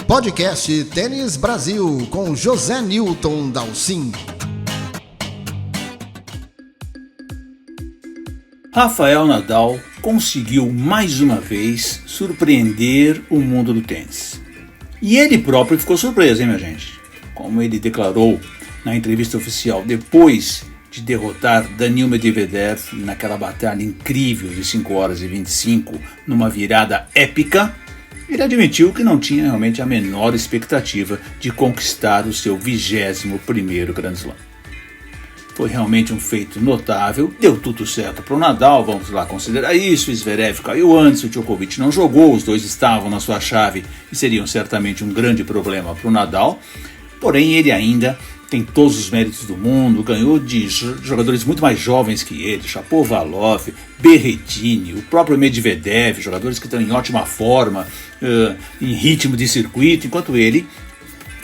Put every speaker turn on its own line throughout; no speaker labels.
Podcast Tênis Brasil com José Newton Dalcin.
Rafael Nadal conseguiu mais uma vez surpreender o mundo do tênis. E ele próprio ficou surpreso, hein, minha gente? Como ele declarou na entrevista oficial depois de derrotar Daniil Medvedev naquela batalha incrível de 5 horas e 25, numa virada épica, ele admitiu que não tinha realmente a menor expectativa de conquistar o seu 21º Grand Slam. Foi realmente um feito notável, deu tudo certo para o Nadal, vamos lá considerar isso. O Zverev caiu antes, o Djokovic não jogou, os dois estavam na sua chave e seriam certamente um grande problema para o Nadal, porém ele ainda tem todos os méritos do mundo, ganhou de jogadores muito mais jovens que ele, Shapovalov, Berrettini, o próprio Medvedev, jogadores que estão em ótima forma, em ritmo de circuito, enquanto ele,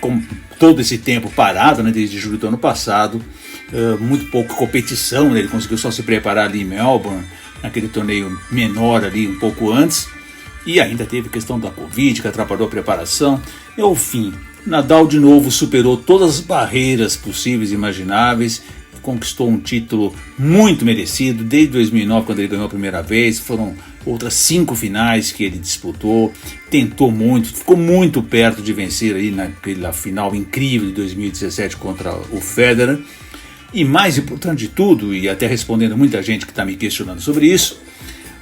com todo esse tempo parado, né, desde julho do ano passado, muito pouca competição, né, ele conseguiu só se preparar ali em Melbourne, naquele torneio menor ali um pouco antes, e ainda teve questão da Covid, que atrapalhou a preparação. Enfim, Nadal de novo superou todas as barreiras possíveis e imagináveis, conquistou um título muito merecido, desde 2009, quando ele ganhou a primeira vez. Foram outras 5 finais que ele disputou, tentou muito, ficou muito perto de vencer aí naquela final incrível de 2017 contra o Federer. E mais importante de tudo, e até respondendo muita gente que está me questionando sobre isso,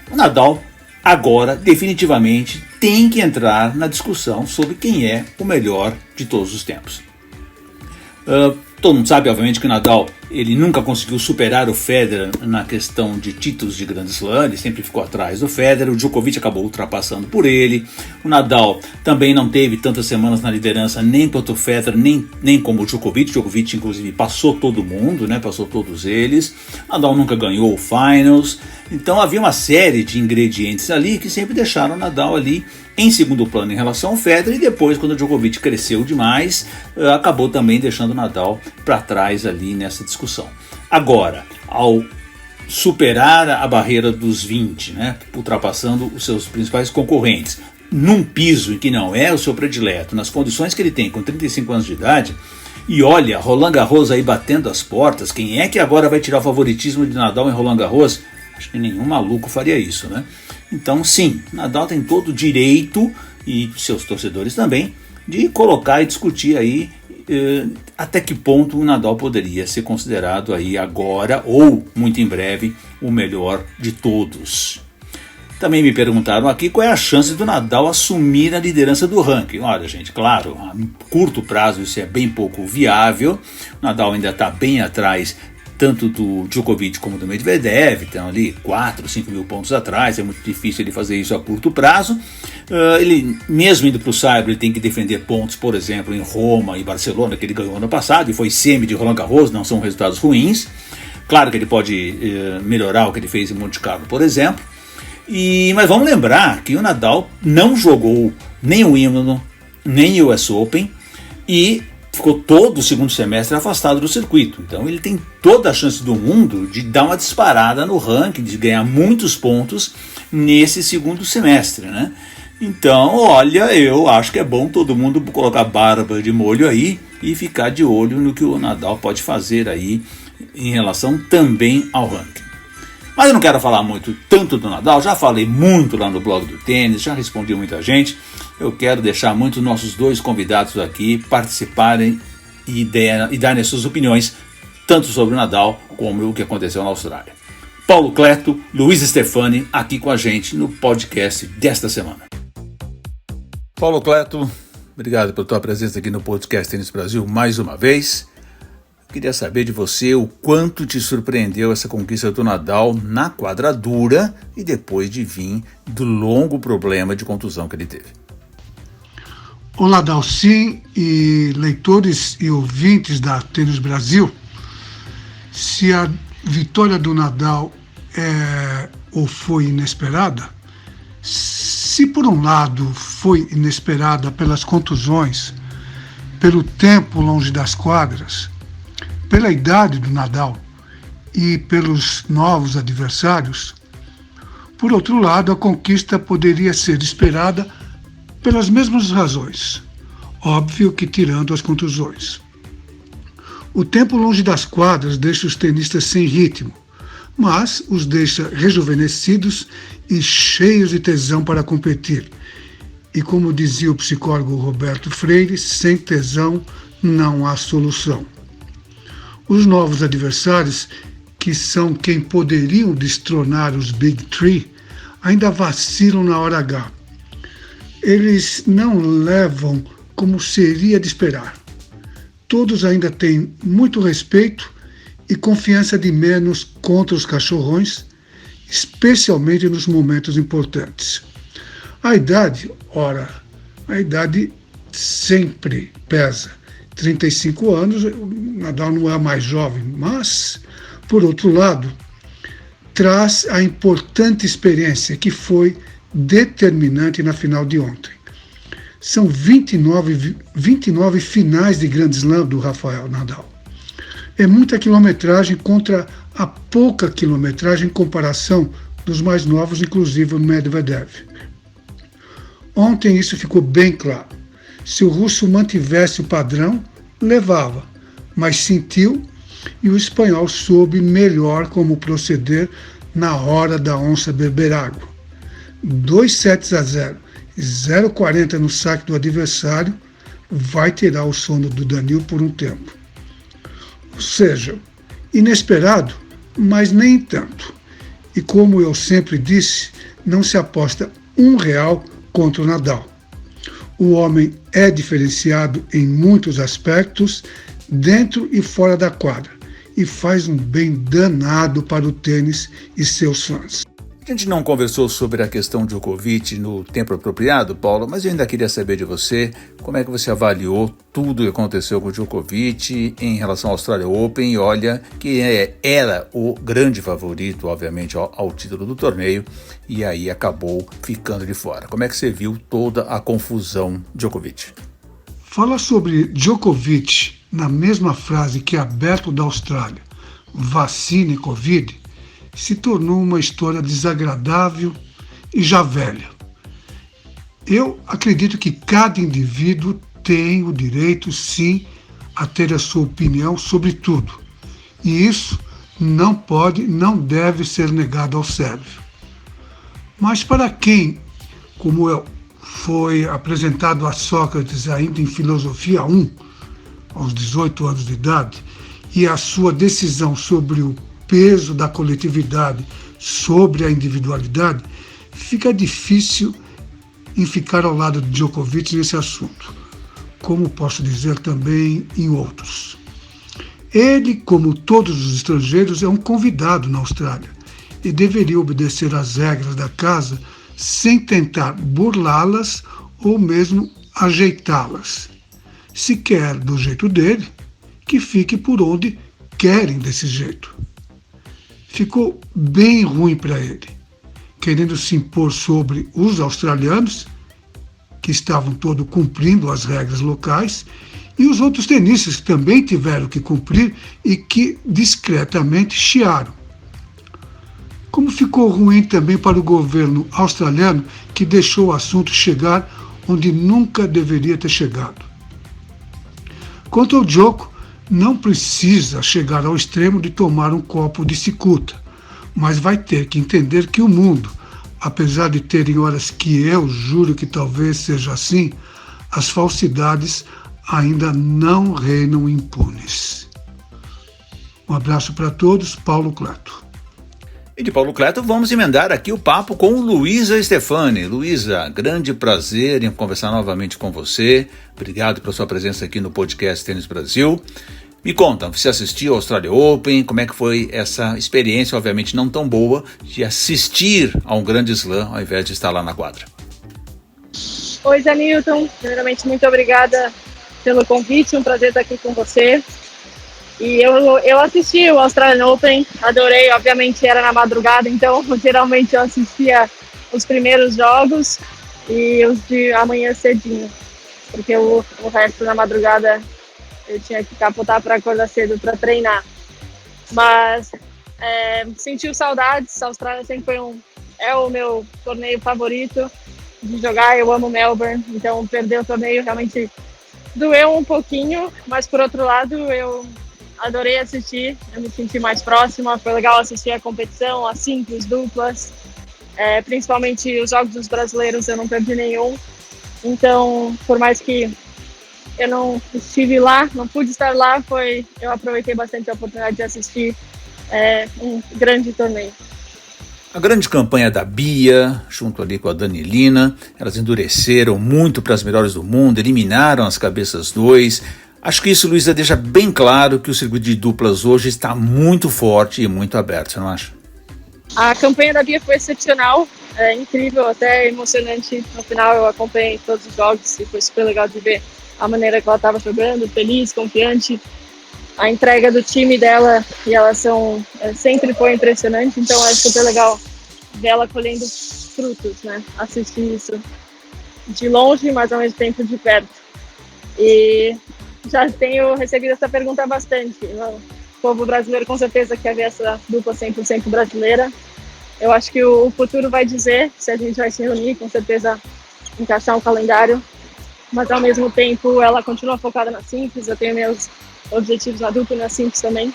o Nadal agora definitivamente tem que entrar na discussão sobre quem é o melhor de todos os tempos. Todo mundo sabe, obviamente, que o Nadal ele nunca conseguiu superar o Federer na questão de títulos de Grand Slam, ele sempre ficou atrás do Federer, o Djokovic acabou ultrapassando por ele, o Nadal também não teve tantas semanas na liderança nem quanto o Federer, nem como o Djokovic inclusive passou todo mundo, né, passou todos eles, o Nadal nunca ganhou o Finals, então havia uma série de ingredientes ali que sempre deixaram o Nadal ali em segundo plano em relação ao Federer, e depois, quando o Djokovic cresceu demais, acabou também deixando o Nadal para trás ali nessa discussão. Agora, ao superar a barreira dos 20, né, ultrapassando os seus principais concorrentes, num piso em que não é o seu predileto, nas condições que ele tem com 35 anos de idade, e olha, Roland Garros aí batendo as portas, quem é que agora vai tirar o favoritismo de Nadal em Roland Garros? Acho que nenhum maluco faria isso, né? Então, sim, Nadal tem todo o direito, e seus torcedores também, de colocar e discutir aí até que ponto o Nadal poderia ser considerado aí agora, ou muito em breve, o melhor de todos. Também me perguntaram aqui qual é a chance do Nadal assumir a liderança do ranking. Olha, gente, claro, a curto prazo isso é bem pouco viável, o Nadal ainda está bem atrás tanto do Djokovic como do Medvedev, estão ali 4, 5 mil pontos atrás, é muito difícil ele fazer isso a curto prazo. Ele, mesmo indo para o Saibro, ele tem que defender pontos, por exemplo, em Roma e Barcelona, que ele ganhou ano passado, e foi semi de Roland Garros, não são resultados ruins. Claro que ele pode melhorar o que ele fez em Monte Carlo, por exemplo. Mas vamos lembrar que o Nadal não jogou nem o Wimbledon, nem o US Open, e ficou todo o segundo semestre afastado do circuito. Então ele tem toda a chance do mundo de dar uma disparada no ranking, de ganhar muitos pontos nesse segundo semestre, né? Então, olha, eu acho que é bom todo mundo colocar barba de molho aí e ficar de olho no que o Nadal pode fazer aí em relação também ao ranking. Mas eu não quero falar muito tanto do Nadal, já falei muito lá no blog do tênis, já respondi muita gente. Eu quero deixar muito os nossos 2 convidados aqui participarem e darem as suas opiniões, tanto sobre o Nadal como o que aconteceu na Austrália. Paulo Cleto, Luiz Stefani, aqui com a gente no podcast desta semana. Paulo Cleto, obrigado pela tua presença aqui no podcast Tênis Brasil mais uma vez. Queria saber de você o quanto te surpreendeu essa conquista do Nadal na quadradura e depois de vir do longo problema de contusão que ele teve.
Olá, Dalcin e leitores e ouvintes da Tênis Brasil. Se a vitória do Nadal ou foi inesperada, se por um lado foi inesperada pelas contusões, pelo tempo longe das quadras, pela idade do Nadal e pelos novos adversários, por outro lado, a conquista poderia ser esperada pelas mesmas razões. óbvio que tirando as contusões. O tempo longe das quadras deixa os tenistas sem ritmo, mas os deixa rejuvenescidos e cheios de tesão para competir. E como dizia o psicólogo Roberto Freire, sem tesão não há solução. Os novos adversários, que são quem poderiam destronar os Big Three, ainda vacilam na hora H. Eles não levam como seria de esperar. Todos ainda têm muito respeito e confiança de menos contra os cachorrões, especialmente nos momentos importantes. A idade sempre pesa. 35 anos, o Nadal não é mais jovem, mas, por outro lado, traz a importante experiência que foi determinante na final de ontem. São 29 finais de Grand Slam do Rafael Nadal. É muita quilometragem contra a pouca quilometragem em comparação dos mais novos, inclusive o Medvedev. Ontem isso ficou bem claro. Se o russo mantivesse o padrão, levava, mas sentiu e o espanhol soube melhor como proceder na hora da onça beber água. 2-0 e 0,40 no saque do adversário vai tirar o sono do Danil por um tempo. Ou seja, inesperado, mas nem tanto. E como eu sempre disse, não se aposta R$1 contra o Nadal. O homem é diferenciado em muitos aspectos, dentro e fora da quadra, e faz um bem danado para o tênis e seus fãs.
A gente não conversou sobre a questão de Djokovic no tempo apropriado, Paulo, mas eu ainda queria saber de você como é que você avaliou tudo o que aconteceu com o Djokovic em relação ao Australia Open. E olha que era o grande favorito, obviamente, ao título do torneio, e aí acabou ficando de fora. Como é que você viu toda a confusão Djokovic?
Falar sobre Djokovic na mesma frase que Aberto da Austrália, vacina e Covid, se tornou uma história desagradável e já velha. Eu acredito que cada indivíduo tem o direito, sim, a ter a sua opinião sobre tudo. E isso não pode, não deve ser negado ao Sérvio. Mas para quem, como eu, foi apresentado a Sócrates ainda em Filosofia 1, aos 18 anos de idade, e a sua decisão sobre o peso da coletividade sobre a individualidade, fica difícil em ficar ao lado de Djokovic nesse assunto, como posso dizer também em outros. Ele, como todos os estrangeiros, é um convidado na Austrália e deveria obedecer às regras da casa sem tentar burlá-las ou mesmo ajeitá-las. Se quer do jeito dele, que fique por onde querem desse jeito. Ficou bem ruim para ele, querendo se impor sobre os australianos, que estavam todos cumprindo as regras locais, e os outros tenistas que também tiveram que cumprir e que discretamente chiaram. Como ficou ruim também para o governo australiano, que deixou o assunto chegar onde nunca deveria ter chegado. Quanto ao Djoko, não precisa chegar ao extremo de tomar um copo de cicuta, mas vai ter que entender que o mundo, apesar de terem horas que eu juro que talvez seja assim, as falsidades ainda não reinam impunes. Um abraço para todos, Paulo Cleto.
E de Paulo Cleto vamos emendar aqui o papo com Luísa Stefani. Luísa, grande prazer em conversar novamente com você. Obrigado pela sua presença aqui no podcast Tênis Brasil. Me conta, você assistiu ao Australia Open, como é que foi essa experiência, obviamente não tão boa, de assistir a um grande slam ao invés de estar lá na quadra?
Oi, Zé Newton. Primeiramente, muito obrigada pelo convite, um prazer estar aqui com você. E eu assisti o Australian Open, adorei, obviamente era na madrugada, então geralmente eu assistia os primeiros jogos e os de amanhã cedinho, porque o resto da madrugada eu tinha que capotar para acordar cedo para treinar. Mas senti saudades, a Austrália sempre é o meu torneio favorito de jogar, eu amo Melbourne, então perder o torneio realmente doeu um pouquinho, mas por outro lado eu adorei assistir, eu me senti mais próxima, foi legal assistir a competição, as simples, duplas, principalmente os jogos dos brasileiros eu não perdi nenhum, então por mais que eu não estive lá, não pude estar lá, eu aproveitei bastante a oportunidade de assistir um grande torneio.
A grande campanha da Bia, junto ali com a Danilina, elas endureceram muito para as melhores do mundo, eliminaram as cabeças 2. Acho que isso, Luísa, deixa bem claro que o circuito de duplas hoje está muito forte e muito aberto, você não acha?
A campanha da Bia foi excepcional, incrível, até emocionante. No final eu acompanhei todos os jogos e foi super legal de ver a maneira que ela estava jogando, feliz, confiante. A entrega do time dela e elas sempre foi impressionante, então é super legal ver ela colhendo frutos, né? Assistir isso de longe, mas ao mesmo tempo de perto. E já tenho recebido essa pergunta bastante. O povo brasileiro com certeza quer ver essa dupla 100% brasileira. Eu acho que o futuro vai dizer se a gente vai se reunir, com certeza encaixar um calendário, mas ao mesmo tempo ela continua focada na simples, eu tenho meus objetivos na dupla e na simples também,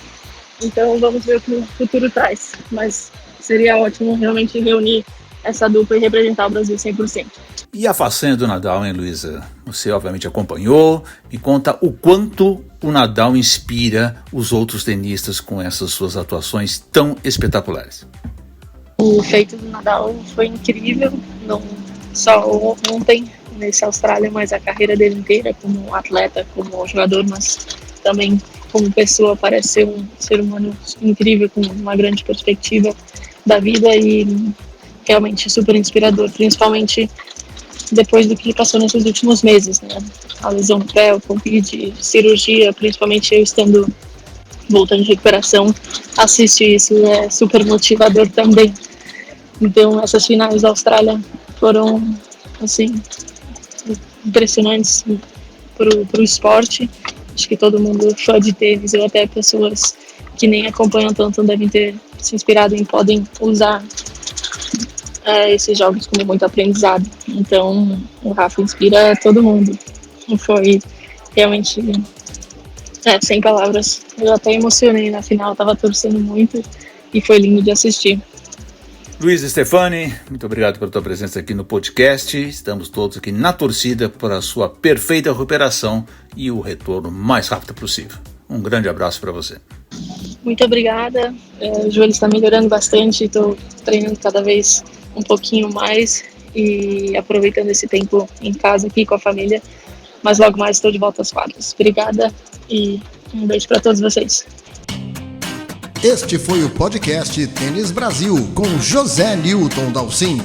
então vamos ver o que o futuro traz, mas seria ótimo realmente reunir essa dupla e representar o Brasil 100%.
E a façanha do Nadal, hein, Luísa? Você obviamente acompanhou, me conta o quanto o Nadal inspira os outros tenistas com essas suas atuações tão espetaculares.
O feito do Nadal foi incrível, não só ontem nesse Austrália, mas a carreira dele inteira como atleta, como jogador, mas também como pessoa. Parece ser um ser humano incrível, com uma grande perspectiva da vida e realmente super inspirador, principalmente depois do que ele passou nesses últimos meses, né? A lesão no pé, o Covid, cirurgia, principalmente eu estando voltando de recuperação, assistir isso é super motivador também. Então essas finais da Austrália foram assim impressionantes para o esporte. Acho que todo mundo fã de tênis, ou até pessoas que nem acompanham tanto devem ter se inspirado e podem usar esses jogos como muito aprendizado. Então o Rafa inspira todo mundo. Foi realmente sem palavras. Eu até emocionei na final, estava torcendo muito e foi lindo de assistir.
Luísa Stefani, muito obrigado pela tua presença aqui no podcast. Estamos todos aqui na torcida por a sua perfeita recuperação e o retorno mais rápido possível. Um grande abraço para você.
Muito obrigada. O joelho está melhorando bastante, estou treinando cada vez um pouquinho mais e aproveitando esse tempo em casa aqui com a família. Mas logo mais estou de volta às quadras. Obrigada e um beijo para todos vocês.
Este foi o podcast Tênis Brasil com José Newton Dalcin.